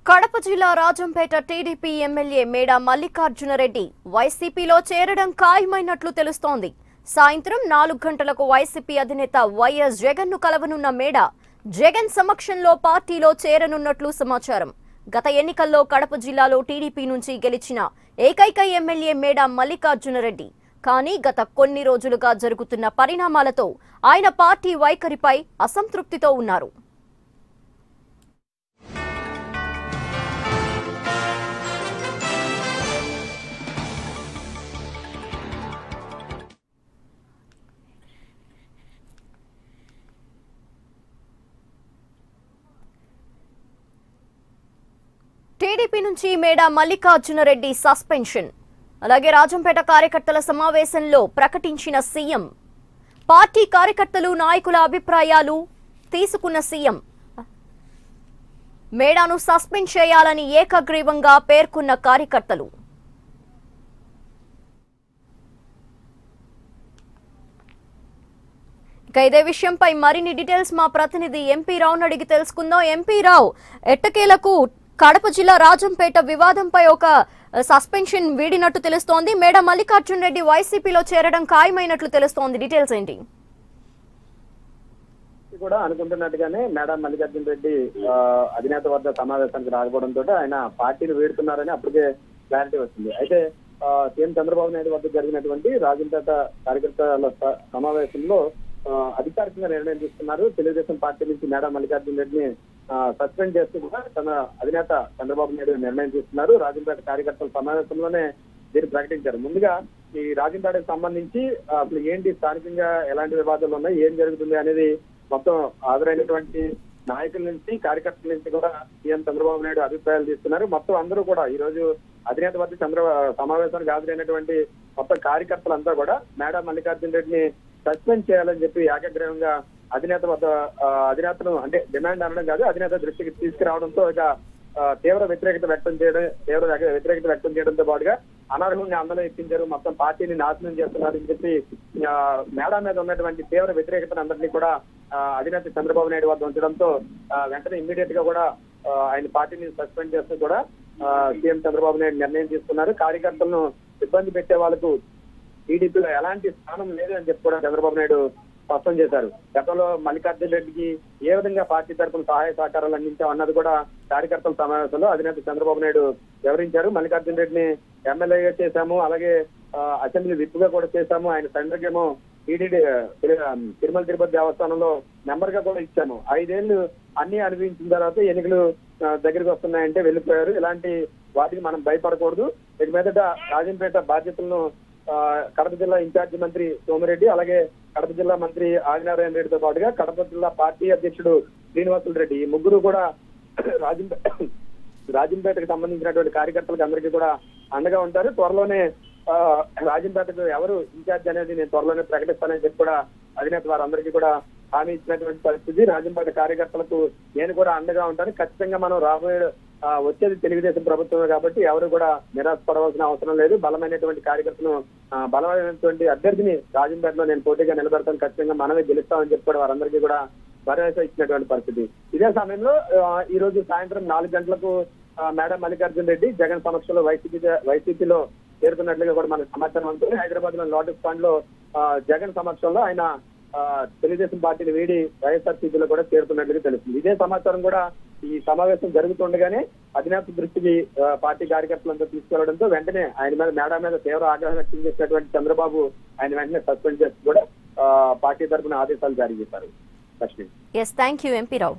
కడప జిల్లా Rajampet TDP MLA మేడా మల్లికార్జునరెడ్డి వైసీపీలో చేరడం ఖాయమైనట్లు తెలుస్తోంది. సాయంత్రం 4 గంటలకు వైసీపీ అధినేత వైఎస్ జగన్ ను కలవనున్న మేడా జగన్ సమక్షంలో పార్టీలో చేరనున్నట్లు సమాచారం. గత ఎన్నికల్లో కడప జిల్లాలో టీడీపీ నుంచి గెలిచిన ఏకైక ఎమ్మెల్యే మేడా మల్లికార్జునరెడ్డి. కానీ గత కొన్ని రోజులుగా జరుగుతున్న పరిణామాలతో ఆయన పార్టీ వైఖరిపై అసంతృప్తితో ఉన్నారు. టీడీపీ నుంచి మేడా మల్లికార్జునరెడ్డి సస్పెన్షన్. అలాగే రాజంపేట కార్యకర్తల సమావేశంలో ప్రకటించిన సీఎం. పార్టీ కార్యకర్తలు నాయకుల అభిప్రాయాలు తీసుకున్న సీఎం మేడాను సస్పెండ్ చేయాలని ఏకగ్రీవంగా పేర్కొన్న కార్యకర్తలు. ఇదే విషయంపై మరిన్ని డీటెయిల్స్ మా ప్రతినిధి ఎంపీ రావును అడిగి తెలుసుకుందాం. ఎంపీ రావు, ఎట్టకేలకు కడప జిల్లా రాజంపేట వివాదంపై ఒక సస్పెన్షన్ వీడినట్టు తెలుస్తోంది. మేడా మల్లికార్జునరెడ్డి వైసీపీలో చేరడం ఖాయమైనట్లు తెలుస్తోంది. డీటెయిల్స్ ఏంటి? కూడా అనుకుంటున్నట్టుగానే మేడా మల్లికార్జునరెడ్డి అధినేత వద్ద సమావేశానికి రాకపోవడంతో ఆయన పార్టీని వీడుతున్నారని అప్పటికే క్లారిటీ వస్తుంది. అయితే సీఎం చంద్రబాబు నాయుడు వద్ద జరిగినటువంటి రాజంపేట కార్యకర్తల సమావేశంలో అధికారికంగా నిర్ణయం తీసుకున్నారు. తెలుగుదేశం పార్టీ నుంచి మేడా మల్లికార్జునరెడ్డిని సస్పెండ్ చేస్తూ కూడా తన అధినేత చంద్రబాబు నాయుడు నిర్ణయం తీసుకున్నారు. రాజంపేట కార్యకర్తల సమావేశంలోనే దీన్ని ప్రకటించారు. ముందుగా ఈ రాజంపేటకు సంబంధించి అసలు ఏంటి, స్థానికంగా ఎలాంటి వివాదాలు ఉన్నాయి, ఏం జరుగుతుంది అనేది మొత్తం హాజరైనటువంటి నాయకుల నుంచి కార్యకర్తల నుంచి కూడా సీఎం చంద్రబాబు నాయుడు అభిప్రాయాలు తీసుకున్నారు. మొత్తం అందరూ కూడా ఈ రోజు అధినేత వద్ద సమావేశానికి హాజరైనటువంటి మొత్తం కార్యకర్తలంతా కూడా మేడా మల్లికార్జునరెడ్డిని సస్పెండ్ చేయాలని చెప్పి ఏకగ్రీవంగా అధినేతను అంటే డిమాండ్ అనడం కాదు, అధినేత దృష్టికి తీసుకురావడంతో ఇక తీవ్ర వ్యతిరేకత వ్యక్తం చేయడంతో పాటుగా అనర్హుల్ని అందరూ ఎక్కించారు, మొత్తం పార్టీని నాశనం చేస్తున్నారని చెప్పి మేడా మీద ఉన్నటువంటి తీవ్ర వ్యతిరేకతను అందరినీ కూడా అధినేత చంద్రబాబు నాయుడు వద్ద ఉంచడంతో వెంటనే ఇమ్మీడియట్ గా కూడా ఆయన పార్టీని సస్పెండ్ చేస్తూ కూడా సీఎం చంద్రబాబు నాయుడు నిర్ణయం తీసుకున్నారు. కార్యకర్తలను ఇబ్బంది పెట్టే వాళ్ళకు టీడీపీలో ఎలాంటి స్థానం లేదు అని చెప్పి కూడా చంద్రబాబు నాయుడు స్పష్టం చేశారు. గతంలో మల్లికార్జునరెడ్డికి ఏ విధంగా పార్టీ తరఫున సహాయ సహకారాలు అందించాం అన్నది కూడా కార్యకర్తల సమావేశంలో అధినేత చంద్రబాబు నాయుడు వివరించారు. మల్లికార్జునరెడ్డిని ఎమ్మెల్యేగా చేశాము, అలాగే అసెంబ్లీ విప్ గా కూడా చేశాము, ఆయన తండ్రికేమో టీడీడీ తిరుమల తిరుపతి దేవస్థానంలో మెంబర్ గా కూడా ఇచ్చాము. 5 ఏళ్లు అన్ని అనుభవించిన తర్వాత ఎన్నికలు దగ్గరికి వస్తున్నాయంటే వెళ్ళిపోయారు. ఇలాంటి వాటికి మనం భయపడకూడదు. ఇక మీదట రాజంపేట బాధ్యతలను కడప జిల్లా ఇన్ఛార్జి మంత్రి సోమిరెడ్డి, అలాగే కడప జిల్లా మంత్రి ఆదినారాయణ రెడ్డితో పాటుగా కడప జిల్లా పార్టీ అధ్యక్షుడు శ్రీనివాసులు రెడ్డి, ఈ ముగ్గురు కూడా రాజంపేటకు సంబంధించినటువంటి కార్యకర్తలకు అందరికీ కూడా అండగా ఉంటారు. త్వరలోనే రాజంపేటకు ఎవరు ఇన్ఛార్జ్ అనేది నేను త్వరలోనే ప్రకటిస్తానని చెప్పి కూడా అధినేత వారందరికీ కూడా హామీ ఇచ్చినటువంటి పరిస్థితి. రాజంపేట కార్యకర్తలకు నేను కూడా అండగా ఉంటాను. ఖచ్చితంగా మనం వచ్చేది తెలుగుదేశం ప్రభుత్వమే కాబట్టి ఎవరు కూడా నిరాశపడవలసిన అవసరం లేదు. బలమైనటువంటి కార్యకర్తను బలమైనటువంటి అభ్యర్థిని రాజంపేటలో నేను పోటీగా నిలబెడతాను, ఖచ్చితంగా మనమే గెలుస్తామని చెప్పి కూడా వారందరికీ కూడా భరోసా ఇచ్చినటువంటి పరిస్థితి. ఇదే సమయంలో ఈ రోజు సాయంత్రం 4 గంటలకు మేడా మల్లికార్జునరెడ్డి జగన్ సమక్షంలో వైసీపీలో చేరుతున్నట్లుగా కూడా మనకు సమాచారం ఉంటుంది. హైదరాబాద్ లో లోటస్ ఫండ్ లో జగన్ సమక్షంలో ఆయన తెలుగుదేశం పార్టీని వీడి వైఎస్ఆర్సీపీలో కూడా చేరుతున్నట్లుగా తెలుస్తుంది. ఇదే సమాచారం కూడా ఈ సమావేశం జరుగుతుండగానే అధినేత దృష్టికి పార్టీ కార్యకర్తలంతా తీసుకెళ్లడంతో వెంటనే ఆయన మీద మేడా మీద తీవ్ర ఆగ్రహం వ్యక్తం చేసినటువంటి చంద్రబాబు ఆయన వెంటనే సస్పెండ్ చేస్తూ కూడా పార్టీ తరఫున ఆదేశాలు జారీ చేశారు. Thank you MP Rao.